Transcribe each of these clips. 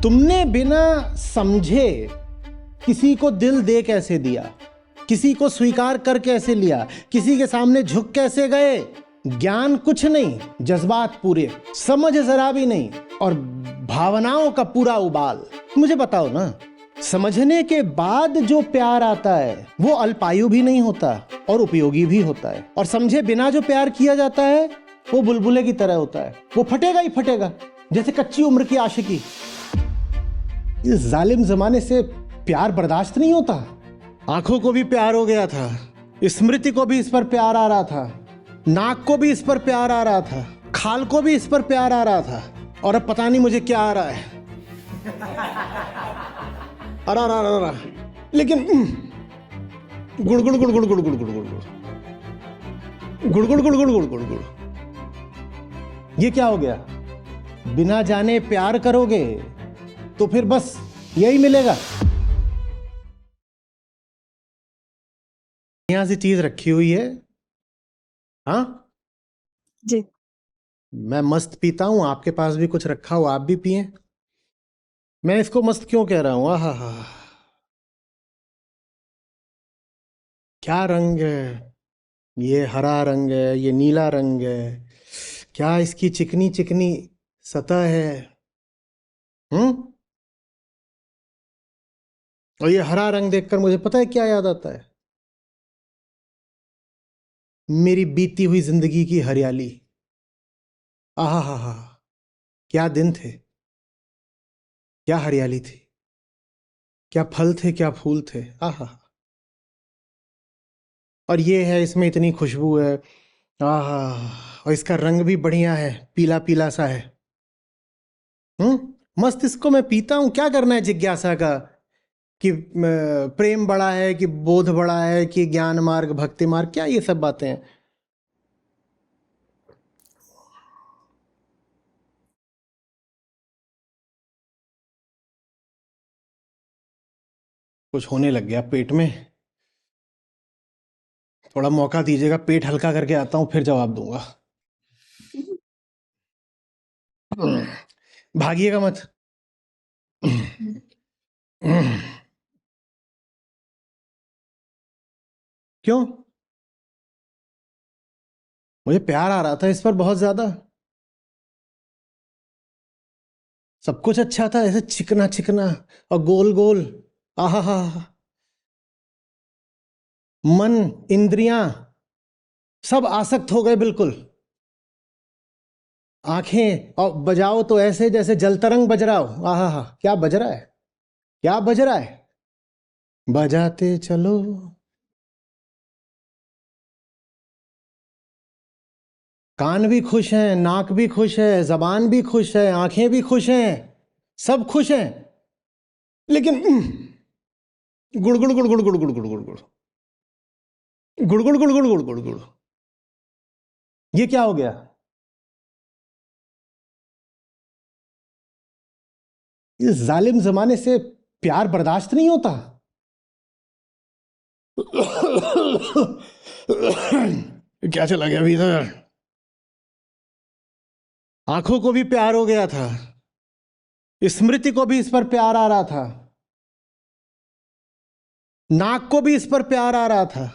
तुमने बिना समझे किसी को दिल दे कैसे दिया, किसी को स्वीकार कर कैसे लिया, किसी के सामने झुक कैसे गए। ज्ञान कुछ नहीं, जज्बात पूरे, समझ जरा भी नहीं और भावनाओं का पूरा उबाल। मुझे बताओ ना, समझने के बाद जो प्यार आता है वो अल्पायु भी नहीं होता और उपयोगी भी होता है, और समझे बिना जो प्यार किया जाता है वो बुलबुले की तरह होता है, वो फटेगा ही फटेगा जैसे कच्ची उम्र की आशिकी। इस जालिम जमाने से प्यार बर्दाश्त नहीं होता। आंखों को भी प्यार हो गया था, स्मृति को भी इस पर प्यार आ रहा था, नाक को भी इस पर प्यार आ रहा था, खाल को भी इस पर प्यार आ रहा था, और अब पता नहीं मुझे क्या आ रहा है। अरा लेकिन गुड़ गुड़ गुड़ गुड़ गुड़ गुड़ गुड़ गुड़ गुड़ गुड़ गुड़ गुड़ गुड़ गुड़ गुड़, ये क्या हो गया? बिना जाने प्यार करोगे तो फिर बस यही मिलेगा। यहां से चीज रखी हुई है। हाँ जी। मैं मस्त पीता हूं, आपके पास भी कुछ रखा हो, आप भी पिए। मैं इसको मस्त क्यों कह रहा हूं? आहा हा, क्या रंग है ये! हरा रंग है, ये नीला रंग है, क्या इसकी चिकनी चिकनी सतह है। और ये हरा रंग देखकर मुझे पता है क्या याद आता है? मेरी बीती हुई जिंदगी की हरियाली। आहा हा हा, क्या दिन थे, क्या हरियाली थी, क्या फल थे, क्या फूल थे। आहा, और ये है, इसमें इतनी खुशबू है। आहा, और इसका रंग भी बढ़िया है, पीला पीला सा है। मस्त इसको मैं पीता हूं। क्या करना है जिज्ञासा का कि प्रेम बड़ा है कि बोध बड़ा है कि ज्ञान मार्ग भक्ति मार्ग, क्या ये सब बातें हैं? कुछ होने लग गया पेट में, थोड़ा मौका दीजिएगा, पेट हल्का करके आता हूं फिर जवाब दूंगा। भागिएगा मत। क्यों? मुझे प्यार आ रहा था इस पर बहुत ज्यादा, सब कुछ अच्छा था, ऐसे चिकना चिकना और गोल गोल। आहा हा, मन इंद्रियां सब आसक्त हो गए बिल्कुल। आंखें और बजाओ तो ऐसे जैसे जलतरंग बज रहा हो। आहा हा, क्या बज रहा है, क्या बज रहा है? बजाते चलो। कान भी खुश हैं, नाक भी खुश है, जबान भी खुश है, आंखें भी खुश हैं, सब खुश हैं। लेकिन गुड़ गुड़ गुड़ गुड़ गुड़ गुड़ गुड़ गुड़ गुड़ गुड़ गुड़ गुड़ गुड़ गुड़ गुड़ गुड़, ये क्या हो गया? इस जालिम जमाने से प्यार बर्दाश्त नहीं होता। क्या चला गया भीतर? आंखों को भी प्यार हो गया था, स्मृति को भी इस पर प्यार आ रहा था, नाक को भी इस पर प्यार आ रहा था,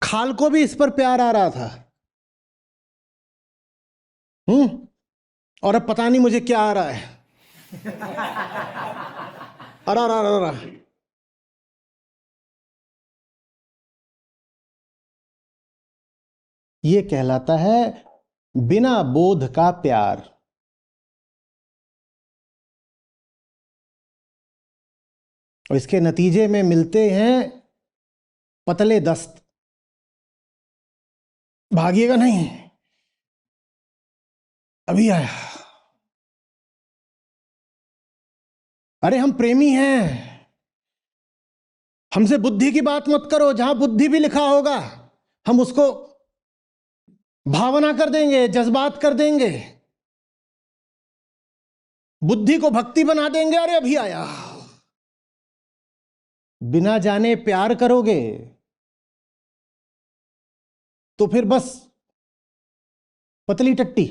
खाल को भी इस पर प्यार आ रहा था। और अब पता नहीं मुझे क्या आ रहा है। अरा अरा अरा अरा। ये कहलाता है बिना बोध का प्यार। और इसके नतीजे में मिलते हैं पतले दस्त। भागिएगा नहीं, अभी आया। अरे हम प्रेमी हैं, हमसे बुद्धि की बात मत करो। जहां बुद्धि भी लिखा होगा हम उसको भावना कर देंगे, जज्बात कर देंगे, बुद्धि को भक्ति बना देंगे। अरे अभी आया। बिना जाने प्यार करोगे तो फिर बस पतली टट्टी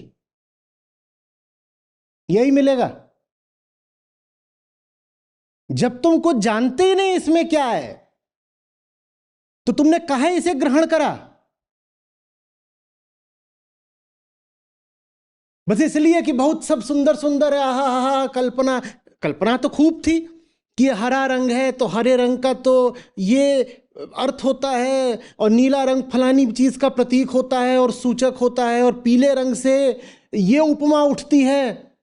यही मिलेगा। जब तुम कुछ जानते ही नहीं इसमें क्या है, तो तुमने काहे इसे ग्रहण करा? बस इसलिए कि बहुत सब सुंदर सुंदर है, आहा हा हा। कल्पना कल्पना तो खूब थी कि हरा रंग है तो हरे रंग का तो ये अर्थ होता है, और नीला रंग फलानी चीज का प्रतीक होता है और सूचक होता है, और पीले रंग से ये उपमा उठती है।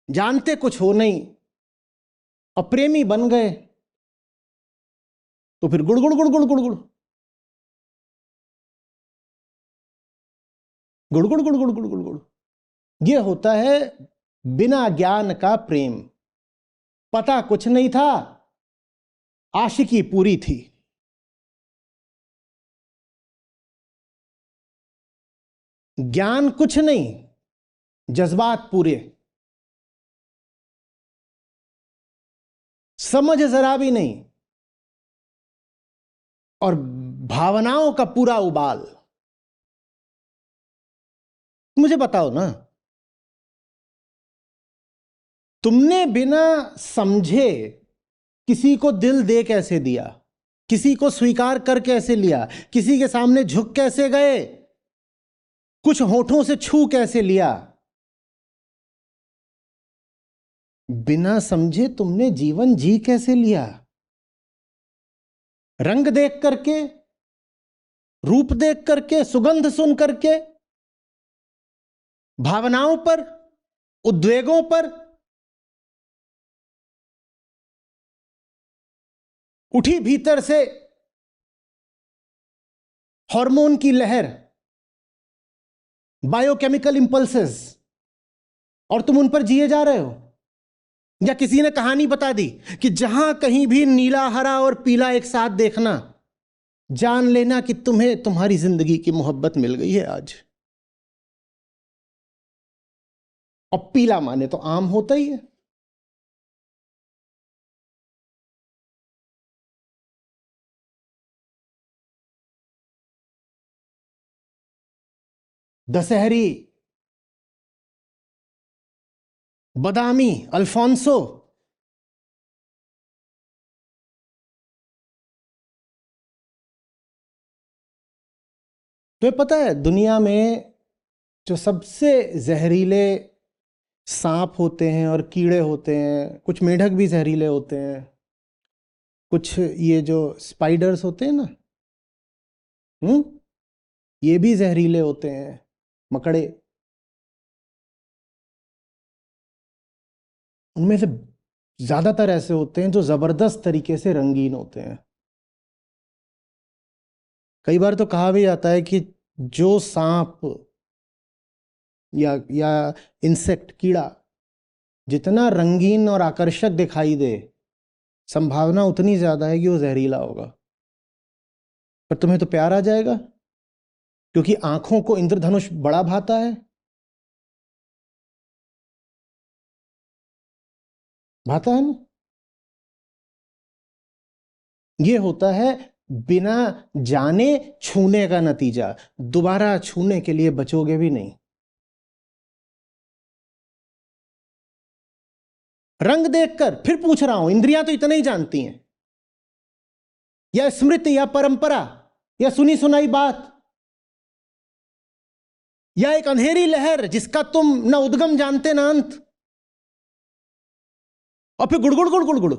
जानते कुछ हो नहीं और प्रेमी बन गए, तो फिर गुड़ गुड़ गुड़ गुड़ गुड़ गुड़ गुड़ गुड़ गुड़ गुड़ गुड़ गुड़ गुड़। ये होता है बिना ज्ञान का प्रेम। पता कुछ नहीं था, आशिकी पूरी थी। ज्ञान कुछ नहीं, जज्बात पूरे। समझ जरा भी नहीं, और भावनाओं का पूरा उबाल। मुझे बताओ ना, तुमने बिना समझे किसी को दिल दे कैसे दिया? किसी को स्वीकार कर कैसे लिया? किसी के सामने झुक कैसे गए? कुछ होठों से छू कैसे लिया? बिना समझे तुमने जीवन जी कैसे लिया? रंग देख करके, रूप देख करके, सुगंध सुन करके, भावनाओं पर, उद्वेगों पर, उठी भीतर से हार्मोन की लहर, बायोकेमिकल इंपल्सेस, और तुम उन पर जिए जा रहे हो। या किसी ने कहानी बता दी कि जहां कहीं भी नीला, हरा और पीला एक साथ देखना, जान लेना कि तुम्हें तुम्हारी जिंदगी की मोहब्बत मिल गई है आज। और पीला माने तो आम होता ही है। दशहरी, बदामी, अल्फोंसो, तुम्हें पता है दुनिया में जो सबसे जहरीले सांप होते हैं और कीड़े होते हैं, कुछ मेंढक भी जहरीले होते हैं, कुछ ये जो स्पाइडर्स होते हैं ना, ये भी जहरीले होते हैं, मकड़े। उनमें से ज्यादातर ऐसे होते हैं जो जबरदस्त तरीके से रंगीन होते हैं। कई बार तो कहा भी जाता है कि जो सांप या इंसेक्ट, कीड़ा जितना रंगीन और आकर्षक दिखाई दे, संभावना उतनी ज्यादा है कि वो जहरीला होगा। पर तुम्हें तो प्यार आ जाएगा, क्योंकि आंखों को इंद्रधनुष बड़ा भाता है। भाता है ना? ये होता है बिना जाने छूने का नतीजा। दोबारा छूने के लिए बचोगे भी नहीं। रंग देखकर, फिर पूछ रहा हूं, इंद्रियां तो इतना ही जानती हैं, या स्मृति, या परंपरा, या सुनी सुनाई बात, या एक अंधेरी लहर जिसका तुम ना उद्गम जानते ना अंत, और फिर गुड़गुड़ गुड़ गुड़ गुड़।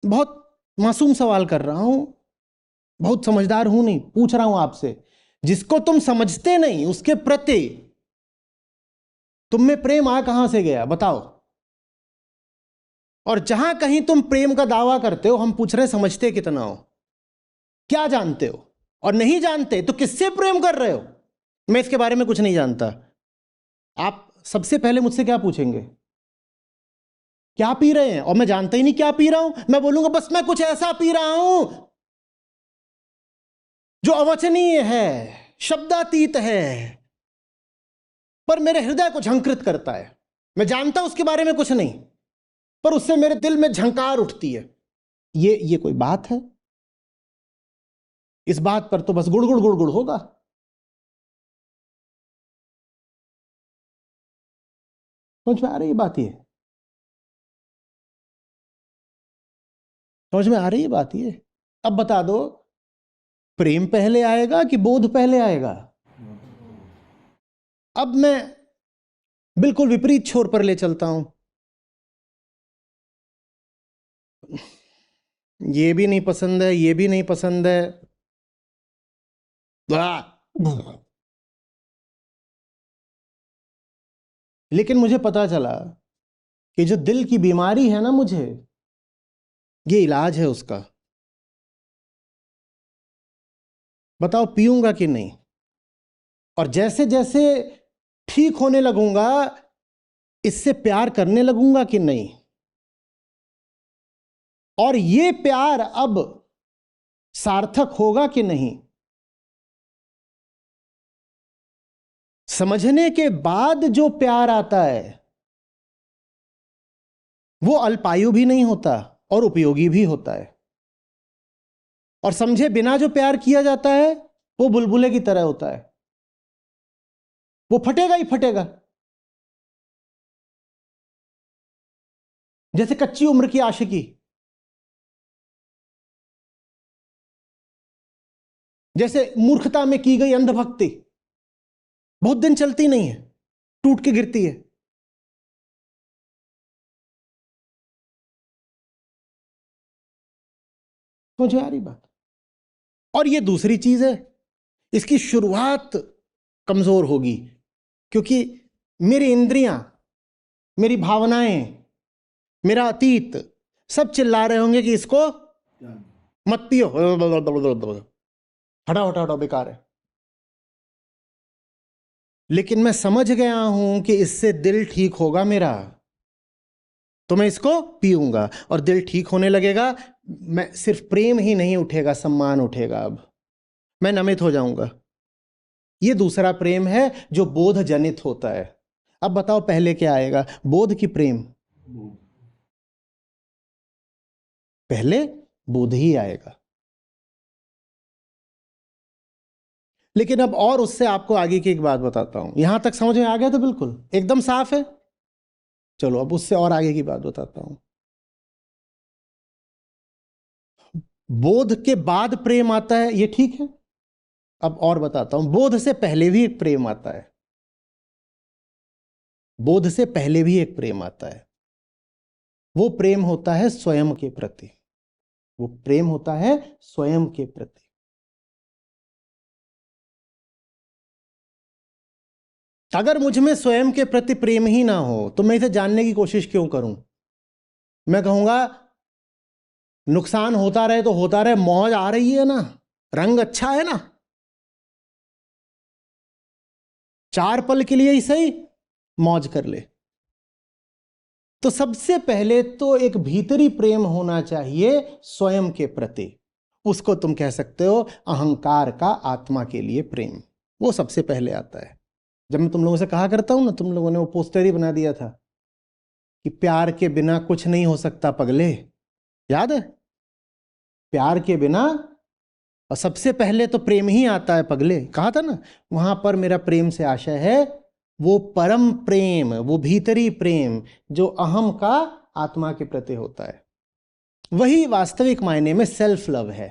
बहुत मासूम सवाल कर रहा हूं, बहुत समझदार हूं नहीं, पूछ रहा हूं आपसे। जिसको तुम समझते नहीं उसके प्रति तुम में प्रेम आ कहां से गया, बताओ? और जहां कहीं तुम प्रेम का दावा करते हो, हम पूछ रहे हैं समझते कितना हो, क्या जानते हो? और नहीं जानते तो किससे प्रेम कर रहे हो? मैं इसके बारे में कुछ नहीं जानता। आप सबसे पहले मुझसे क्या पूछेंगे? क्या पी रहे हैं? और मैं जानता ही नहीं क्या पी रहा हूं। मैं बोलूंगा बस मैं कुछ ऐसा पी रहा हूं जो अवचनीय है, शब्दातीत है, पर मेरे हृदय को झंकृत करता है। मैं जानता उसके बारे में कुछ नहीं, पर उससे मेरे दिल में झंकार उठती है। ये कोई बात है? इस बात पर तो बस गुड़ गुड़ गुड़ गुड़ होगा। समझ में आ रही है बात? ये समझ में आ रही है बात? ये अब बता दो, प्रेम पहले आएगा कि बोध पहले आएगा? अब मैं बिल्कुल विपरीत छोर पर ले चलता हूं। ये भी नहीं पसंद है, ये भी नहीं पसंद है, लेकिन मुझे पता चला कि जो दिल की बीमारी है ना, मुझे ये इलाज है उसका। बताओ पीऊंगा कि नहीं? और जैसे जैसे ठीक होने लगूंगा, इससे प्यार करने लगूंगा कि नहीं? और ये प्यार अब सार्थक होगा कि नहीं? समझने के बाद जो प्यार आता है वो अल्पायु भी नहीं होता और उपयोगी भी होता है। और समझे बिना जो प्यार किया जाता है वो बुलबुले की तरह होता है, वो फटेगा ही फटेगा। जैसे कच्ची उम्र की आशिकी, जैसे मूर्खता में की गई अंधभक्ति, बहुत दिन चलती नहीं है, टूट के गिरती है। मुझे आ रही बात? और ये दूसरी चीज है, इसकी शुरुआत कमजोर होगी, क्योंकि मेरी इंद्रियां, मेरी भावनाएं, मेरा अतीत सब चिल्ला रहे होंगे कि इसको मत पियो, हटा हटा हटा, बेकार है। लेकिन मैं समझ गया हूं कि इससे दिल ठीक होगा मेरा, तो मैं इसको पीऊंगा और दिल ठीक होने लगेगा। मैं सिर्फ प्रेम ही नहीं उठेगा, सम्मान उठेगा। अब मैं नमित हो जाऊंगा। ये दूसरा प्रेम है जो बोध जनित होता है। अब बताओ पहले क्या आएगा, बोध की प्रेम? पहले बोध ही आएगा। लेकिन अब और उससे आपको आगे की एक बात बताता हूं। यहां तक समझ में आ गया? तो बिल्कुल एकदम साफ है। चलो अब उससे और आगे की बात बताता हूं। बोध के बाद प्रेम आता है, ये ठीक है। अब और बताता हूं, बोध से पहले भी एक प्रेम आता है। बोध से पहले भी एक प्रेम आता है। वो प्रेम होता है स्वयं के प्रति। वो प्रेम होता है स्वयं के प्रति। अगर मुझ में स्वयं के प्रति प्रेम ही ना हो तो मैं इसे जानने की कोशिश क्यों करूं? मैं कहूंगा नुकसान होता रहे तो होता रहे, मौज आ रही है ना, रंग अच्छा है ना, 4 पल के लिए ही सही मौज कर ले। तो सबसे पहले तो एक भीतरी प्रेम होना चाहिए स्वयं के प्रति। उसको तुम कह सकते हो अहंकार का आत्मा के लिए प्रेम। वो सबसे पहले आता है। जब मैं तुम लोगों से कहा करता हूं ना, तुम लोगों ने वो पोस्टर ही बना दिया था कि प्यार के बिना कुछ नहीं हो सकता पगले, याद है? प्यार के बिना, और सबसे पहले तो प्रेम ही आता है पगले, कहा था ना। वहां पर मेरा प्रेम से आशय है वो परम प्रेम, वो भीतरी प्रेम जो अहम का आत्मा के प्रति होता है। वही वास्तविक मायने में सेल्फ लव है।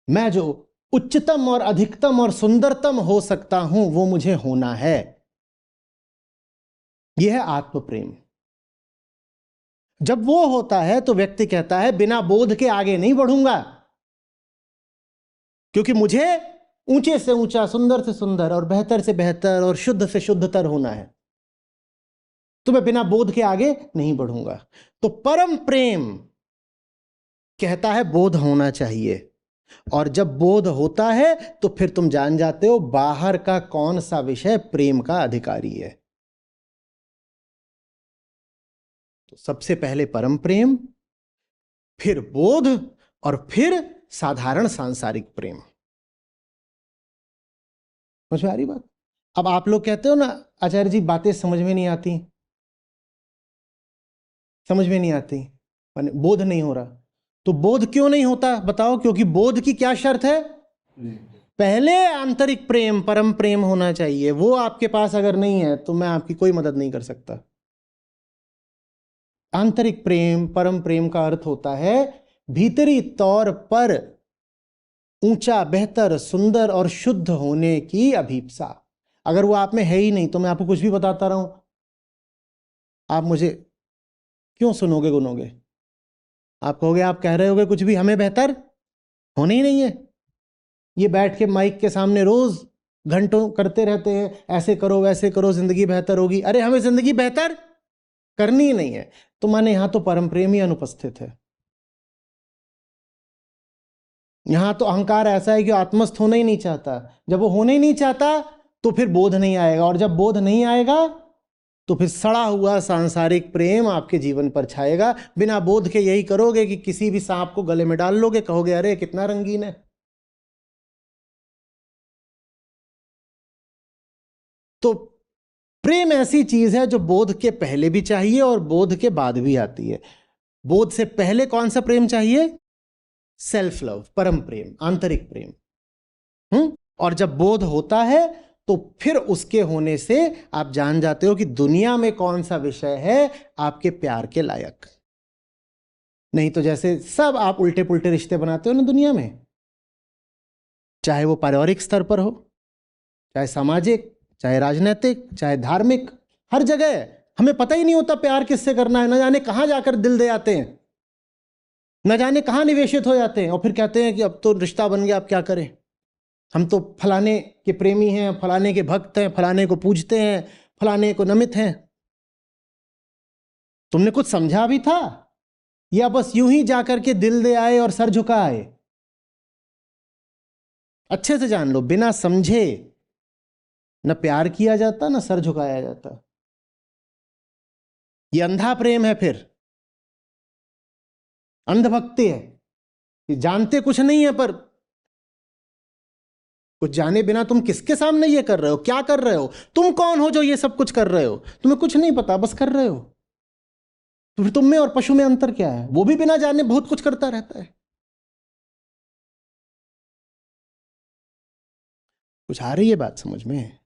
मैं जो उच्चतम और अधिकतम और सुंदरतम हो सकता हूं वो मुझे होना है। यह है आत्म प्रेम। जब वो होता है तो व्यक्ति कहता है बिना बोध के आगे नहीं बढ़ूंगा, क्योंकि मुझे ऊंचे से ऊंचा, सुंदर से सुंदर और बेहतर से बेहतर और शुद्ध से शुद्धतर होना है, तो मैं बिना बोध के आगे नहीं बढ़ूंगा। तो परम प्रेम कहता है बोध होना चाहिए। और जब बोध होता है तो फिर तुम जान जाते हो बाहर का कौन सा विषय प्रेम का अधिकारी है। तो सबसे पहले परम प्रेम, फिर बोध, और फिर साधारण सांसारिक प्रेम। समझ में आ रही बात? अब आप लोग कहते हो ना आचार्य जी बातें समझ में नहीं आती, समझ में नहीं आती, माने बोध नहीं हो रहा। तो बोध क्यों नहीं होता बताओ? क्योंकि बोध की क्या शर्त है? पहले आंतरिक प्रेम, परम प्रेम होना चाहिए। वो आपके पास अगर नहीं है तो मैं आपकी कोई मदद नहीं कर सकता। आंतरिक प्रेम, परम प्रेम का अर्थ होता है भीतरी तौर पर ऊंचा, बेहतर, सुंदर और शुद्ध होने की अभीप्सा। अगर वो आप में है ही नहीं तो मैं आपको कुछ भी बताता रहूं, आप मुझे क्यों सुनोगे, गुनोगे? आप कहोगे, आप कह रहे होगे कुछ भी, हमें बेहतर होना ही नहीं है। ये बैठ के माइक के सामने रोज घंटों करते रहते हैं, ऐसे करो वैसे करो, जिंदगी बेहतर होगी। अरे हमें जिंदगी बेहतर करनी ही नहीं है। तो माने यहां तो परम प्रेम ही अनुपस्थित है। यहां तो अहंकार ऐसा है कि आत्मस्थ होना ही नहीं चाहता। जब वो होना ही नहीं चाहता तो फिर बोध नहीं आएगा, और जब बोध नहीं आएगा तो फिर सड़ा हुआ सांसारिक प्रेम आपके जीवन पर छाएगा। बिना बोध के यही करोगे कि किसी भी सांप को गले में डाल लोगे, कहोगे अरे कितना रंगीन है। तो प्रेम ऐसी चीज है जो बोध के पहले भी चाहिए और बोध के बाद भी आती है। बोध से पहले कौन सा प्रेम चाहिए? सेल्फ लव, परम प्रेम, आंतरिक प्रेम। और जब बोध होता है तो फिर उसके होने से आप जान जाते हो कि दुनिया में कौन सा विषय है आपके प्यार के लायक। नहीं तो जैसे सब आप उल्टे पुल्टे रिश्ते बनाते हो ना दुनिया में, चाहे वो पारिवारिक स्तर पर हो, चाहे सामाजिक, चाहे राजनीतिक, चाहे धार्मिक, हर जगह हमें पता ही नहीं होता प्यार किससे करना है। न जाने कहां जाकर दिल दे आते हैं, न जाने कहां निवेशित हो जाते हैं, और फिर कहते हैं कि अब तो रिश्ता बन गया, अब क्या करें, हम तो फलाने के प्रेमी हैं, फलाने के भक्त हैं, फलाने को पूजते हैं, फलाने को नमित हैं। तुमने कुछ समझा भी था या बस यूं ही जाकर के दिल दे आए और सर झुका आए? अच्छे से जान लो, बिना समझे न प्यार किया जाता न सर झुकाया जाता। ये अंधा प्रेम है, फिर अंधभक्ति है। ये जानते कुछ नहीं है, पर कुछ जाने बिना तुम किसके सामने ये कर रहे हो, क्या कर रहे हो? तुम कौन हो जो ये सब कुछ कर रहे हो? तुम्हें कुछ नहीं पता, बस कर रहे हो। तो फिर तुम में और पशु में अंतर क्या है? वो भी बिना जाने बहुत कुछ करता रहता है। कुछ आ रही है बात समझ में?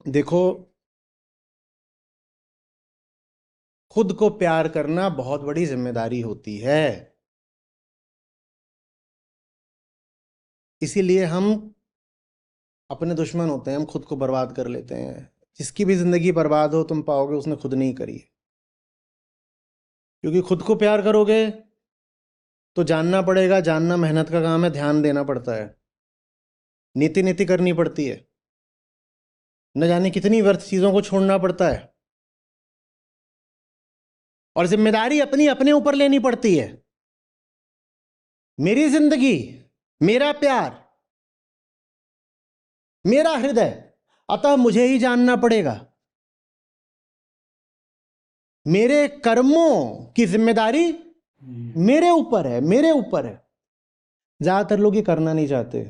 देखो, खुद को प्यार करना बहुत बड़ी जिम्मेदारी होती है। इसीलिए हम अपने दुश्मन होते हैं, हम खुद को बर्बाद कर लेते हैं। जिसकी भी जिंदगी बर्बाद हो तुम पाओगे उसने खुद नहीं करी। क्योंकि खुद को प्यार करोगे तो जानना पड़ेगा, जानना मेहनत का काम है, ध्यान देना पड़ता है, नीति नीति करनी पड़ती है, न जाने कितनी व्यर्थ चीजों को छोड़ना पड़ता है, और जिम्मेदारी अपनी अपने ऊपर लेनी पड़ती है। मेरी जिंदगी, मेरा प्यार, मेरा हृदय, अतः मुझे ही जानना पड़ेगा। मेरे कर्मों की जिम्मेदारी मेरे ऊपर है, मेरे ऊपर है। ज्यादातर लोग ये करना नहीं चाहते।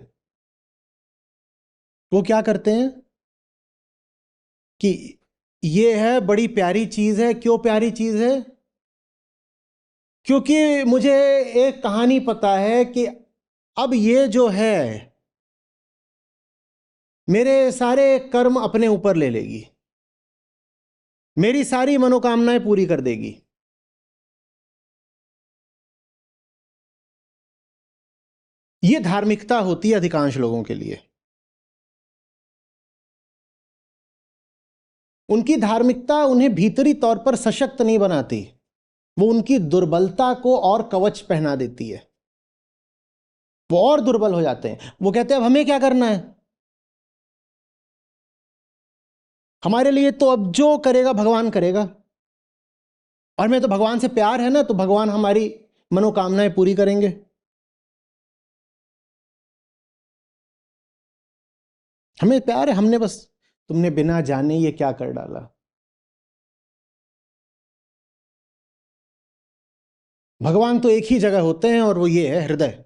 वो क्या करते हैं कि ये है बड़ी प्यारी चीज है। क्यों प्यारी चीज है? क्योंकि मुझे एक कहानी पता है कि अब ये जो है मेरे सारे कर्म अपने ऊपर ले लेगी, मेरी सारी मनोकामनाएं पूरी कर देगी। ये धार्मिकता होती है अधिकांश लोगों के लिए। उनकी धार्मिकता उन्हें भीतरी तौर पर सशक्त नहीं बनाती, वो उनकी दुर्बलता को और कवच पहना देती है। वो और दुर्बल हो जाते हैं। वो कहते हैं अब हमें क्या करना है, हमारे लिए तो अब जो करेगा भगवान करेगा, और मैं तो भगवान से प्यार है ना, तो भगवान हमारी मनोकामनाएं पूरी करेंगे। हमें प्यार है, हमने बस, तुमने बिना जाने ये क्या कर डाला। भगवान तो एक ही जगह होते हैं और वो ये है हृदय।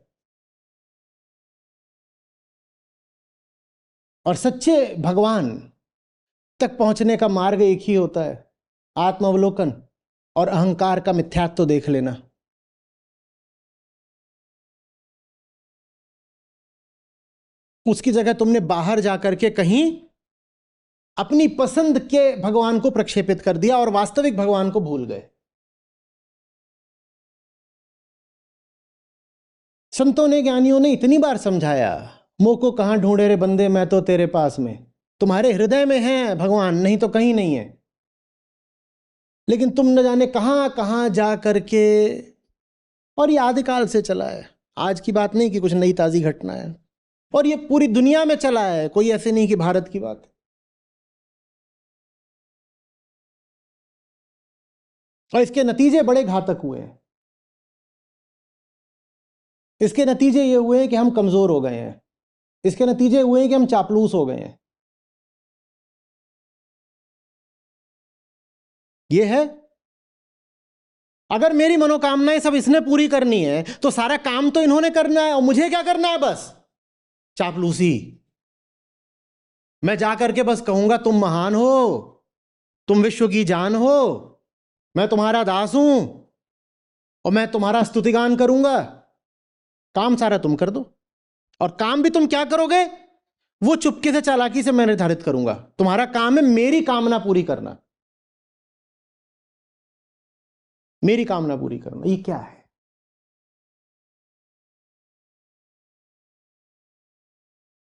और सच्चे भगवान तक पहुंचने का मार्ग एक ही होता है, आत्मावलोकन और अहंकार का मिथ्यात्व देख लेना। उसकी जगह तुमने बाहर जाकर के कहीं अपनी पसंद के भगवान को प्रक्षेपित कर दिया और वास्तविक भगवान को भूल गए। संतों ने, ज्ञानियों ने इतनी बार समझाया, मोह को कहां ढूंढे रे बंदे, मैं तो तेरे पास में। तुम्हारे हृदय में है भगवान, नहीं तो कहीं नहीं है। लेकिन तुम न जाने कहां कहां जा करके, और ये आदिकाल से चला है, आज की बात नहीं कि कुछ नई ताजी घटना है, और ये पूरी दुनिया में चला है, कोई ऐसे नहीं कि भारत की बात है। और इसके नतीजे बड़े घातक हुए हैं। इसके नतीजे ये हुए हैं कि हम कमजोर हो गए हैं। इसके नतीजे हुए हैं कि हम चापलूस हो गए हैं। ये है, अगर मेरी मनोकामनाएं सब इसने पूरी करनी है तो सारा काम तो इन्होंने करना है, और मुझे क्या करना है? बस चापलूसी। मैं जा करके बस कहूंगा तुम महान हो, तुम विश्व की जान हो, मैं तुम्हारा दास हूं और मैं तुम्हारा स्तुतिगान करूंगा। काम सारा तुम कर दो, और काम भी तुम क्या करोगे वो चुपके से चालाकी से मैं निर्धारित करूंगा। तुम्हारा काम है मेरी कामना पूरी करना, मेरी कामना पूरी करना। ये क्या है?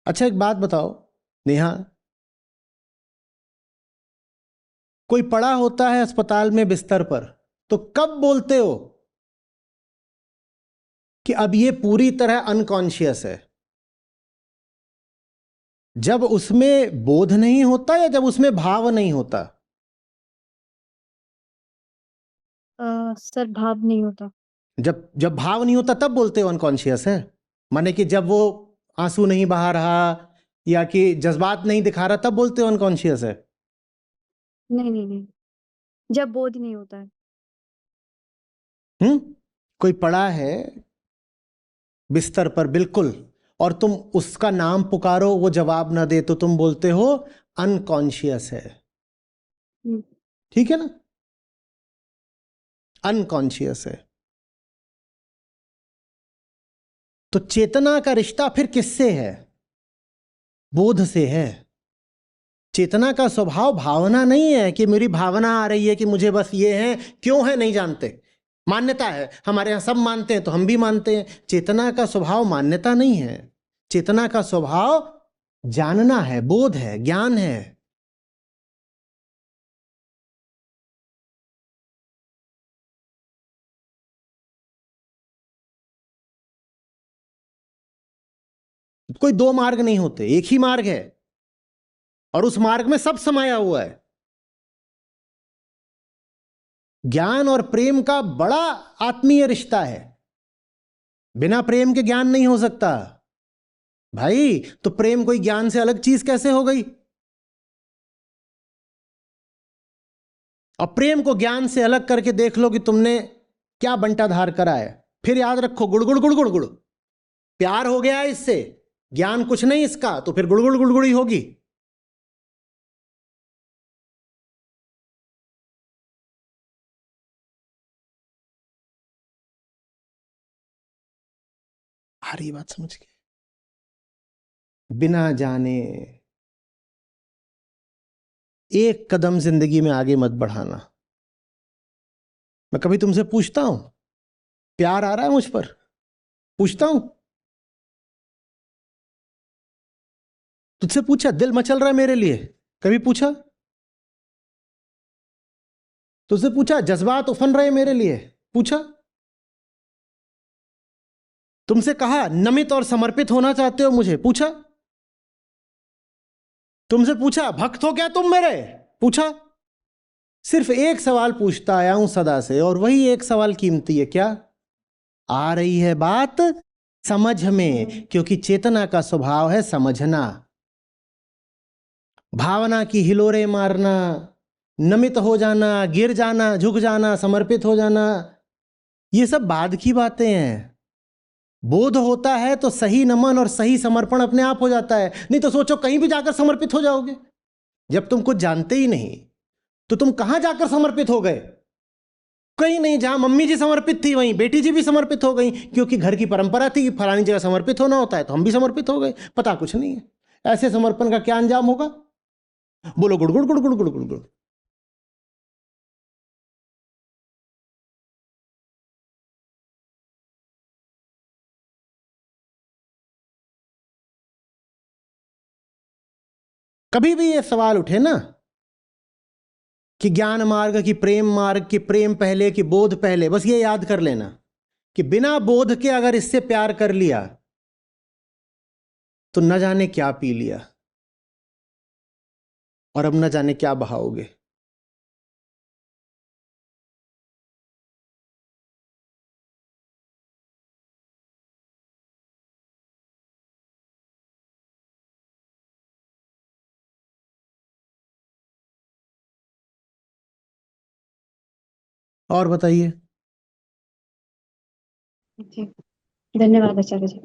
अच्छा एक बात बताओ नेहा, कोई पड़ा होता है अस्पताल में बिस्तर पर, तो कब बोलते हो कि अब ये पूरी तरह अनकॉन्शियस है? जब उसमें बोध नहीं होता या जब उसमें भाव नहीं होता? सर भाव नहीं होता। जब जब भाव नहीं होता तब बोलते हो अनकॉन्शियस है? माने कि जब वो आंसू नहीं बहा रहा या कि जज्बात नहीं दिखा रहा तब बोलते हो अनकॉन्शियस है? नहीं नहीं नहीं, जब बोध नहीं होता है। कोई पड़ा है बिस्तर पर बिल्कुल, और तुम उसका नाम पुकारो, वो जवाब ना दे, तो तुम बोलते हो अनकॉन्शियस है। हम्म, ठीक है ना? अनकॉन्शियस है। तो चेतना का रिश्ता फिर किससे है? बोध से है। चेतना का स्वभाव भावना नहीं है कि मेरी भावना आ रही है कि मुझे बस ये है, क्यों है नहीं जानते, मान्यता है। हमारे यहां सब मानते हैं तो हम भी मानते हैं। चेतना का स्वभाव मान्यता नहीं है। चेतना का स्वभाव जानना है, बोध है, ज्ञान है। कोई दो मार्ग नहीं होते, एक ही मार्ग है, और उस मार्ग में सब समाया हुआ है। ज्ञान और प्रेम का बड़ा आत्मीय रिश्ता है। बिना प्रेम के ज्ञान नहीं हो सकता भाई। तो प्रेम कोई ज्ञान से अलग चीज कैसे हो गई? और प्रेम को ज्ञान से अलग करके देख लो कि तुमने क्या बंटाधार करा है। फिर याद रखो, गुड़गुड़ गुड़गुड़ गुड़, प्यार हो गया है इससे, ज्ञान कुछ नहीं इसका, तो फिर गुड़गुड़ गुड़गुड़ी होगी। आ रही बात समझ के? बिना जाने एक कदम जिंदगी में आगे मत बढ़ाना। मैं कभी तुमसे पूछता हूं प्यार आ रहा है मुझ पर? पूछता हूं? तुझसे पूछा दिल मचल रहा है मेरे लिए? कभी पूछा? तुझसे पूछा जज्बात उफन रहे मेरे लिए? पूछा? तुमसे कहा नमित और समर्पित होना चाहते हो मुझे? पूछा? तुमसे पूछा भक्त हो क्या तुम मेरे? पूछा? सिर्फ एक सवाल पूछता आया हूं सदा से, और वही एक सवाल कीमती है। क्या आ रही है बात समझ में? क्योंकि चेतना का स्वभाव है समझना। भावना की हिलोरे मारना, नमित हो जाना, गिर जाना, झुक जाना, समर्पित हो जाना, ये सब बाद की बातें हैं। बोध होता है तो सही नमन और सही समर्पण अपने आप हो जाता है। नहीं तो सोचो कहीं भी जाकर समर्पित हो जाओगे। जब तुम कुछ जानते ही नहीं तो तुम कहां जाकर समर्पित हो गए? कहीं नहीं, जहां मम्मी जी समर्पित थी वहीं बेटी जी भी समर्पित हो गई, क्योंकि घर की परंपरा थी कि फलानी जगह समर्पित होना होता है, तो हम भी समर्पित हो गए। पता कुछ नहीं है। ऐसे समर्पण का क्या अंजाम होगा? बोलो गुड़ गुड़ गुड़ गुड़ गुड़ गुड़ गुड़। कभी भी ये सवाल उठे ना कि ज्ञान मार्ग की प्रेम मार्ग की प्रेम पहले कि बोध पहले, बस ये याद कर लेना कि बिना बोध के अगर इससे प्यार कर लिया तो न जाने क्या पी लिया, और अब न जाने क्या बहाओगे। और बताइए। जी, धन्यवाद आचार्य जी।